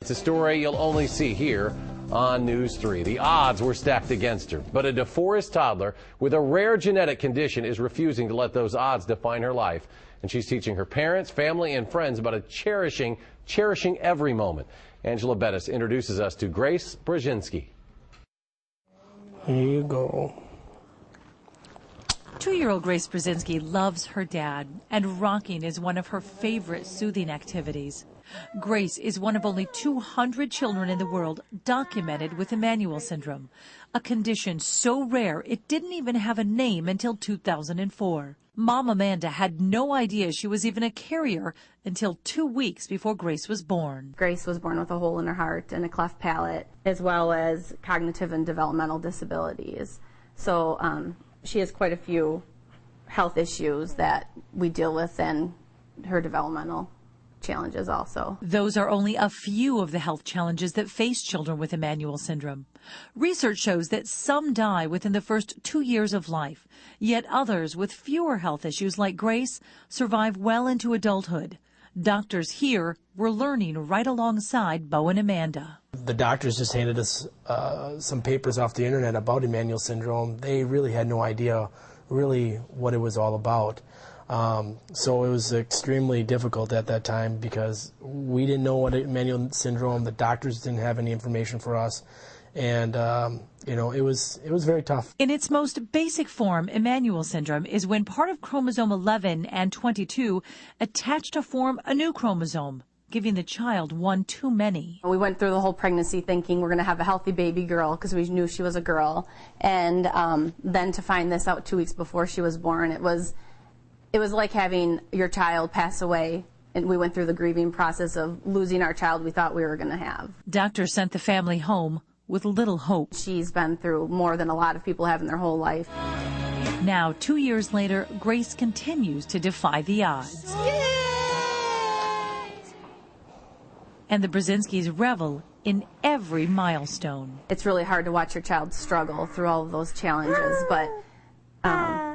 It's a story you'll only see here on News 3. The odds were stacked against her, but a DeForest toddler with a rare genetic condition is refusing to let those odds define her life. And she's teaching her parents, family, and friends about cherishing every moment. Angela Bettis introduces us to Grace Brzezinski. Here you go. 2-year-old Grace Brzezinski loves her dad, and rocking is one of her favorite soothing activities. Grace is one of only 200 children in the world documented with Emanuel syndrome, a condition so rare it didn't even have a name until 2004. Mom Amanda had no idea she was even a carrier until 2 weeks before Grace was born. Grace was born with a hole in her heart and a cleft palate, as well as cognitive and developmental disabilities. So she has quite a few health issues that we deal with, and her developmental challenges also. Those are only a few of the health challenges that face children with Emanuel syndrome. Research shows that some die within the first 2 years of life, yet others with fewer health issues like Grace survive well into adulthood. Doctors here were learning right alongside Bo and Amanda. The doctors just handed us some papers off the internet about Emanuel syndrome. They really had no idea really what it was all about. So it was extremely difficult at that time because we didn't know what Emanuel syndrome, the doctors didn't have any information for us, and it was very tough. In its most basic form, Emanuel syndrome is when part of chromosome 11 and 22 attach to form a new chromosome, giving the child one too many. We went through the whole pregnancy thinking we're going to have a healthy baby girl because we knew she was a girl, and then to find this out 2 weeks before she was born, it was like having your child pass away, and we went through the grieving process of losing our child we thought we were going to have. Doctors sent the family home with little hope. She's been through more than a lot of people have in their whole life. Now, 2 years later, Grace continues to defy the odds. And the Brzezinskis revel in every milestone. It's really hard to watch your child struggle through all of those challenges, but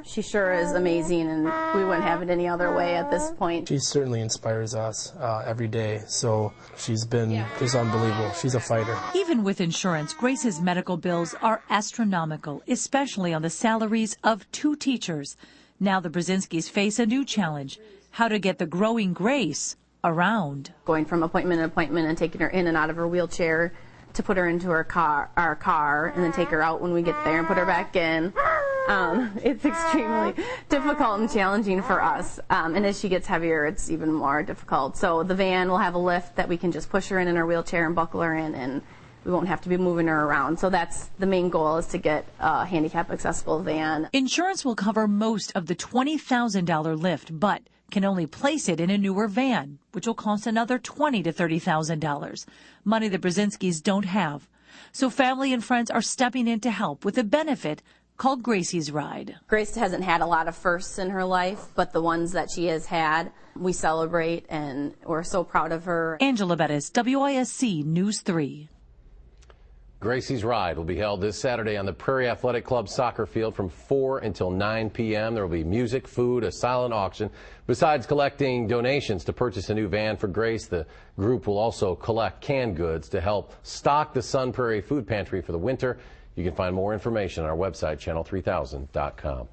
she sure is amazing, and we wouldn't have it any other way at this point. She certainly inspires us every day, so she's been just unbelievable. She's a fighter. Even with insurance, Grace's medical bills are astronomical, especially on the salaries of 2 teachers. Now the Brzezinskis face a new challenge: how to get the growing Grace around. Going from appointment to appointment and taking her in and out of her wheelchair to put her into our car, and then take her out when we get there and put her back in. It's extremely difficult and challenging for us, and as she gets heavier, it's even more difficult. So the van will have a lift that we can just push her in her wheelchair and buckle her in, and we won't have to be moving her around. So that's the main goal, is to get a handicap accessible van. Insurance will cover most of the $20,000 lift, but can only place it in a newer van, which will cost another $20,000 to $30,000, money the Brzezinskis don't have. So family and friends are stepping in to help with a benefit called Gracie's Ride. Grace hasn't had a lot of firsts in her life, but the ones that she has had, we celebrate, and we're so proud of her. Angela Bettis, WISC News 3. Gracie's Ride will be held this Saturday on the Prairie Athletic Club soccer field from 4 until 9 p.m. There will be music, food, a silent auction. Besides collecting donations to purchase a new van for Grace, the group will also collect canned goods to help stock the Sun Prairie Food Pantry for the winter. You can find more information on our website, channel3000.com.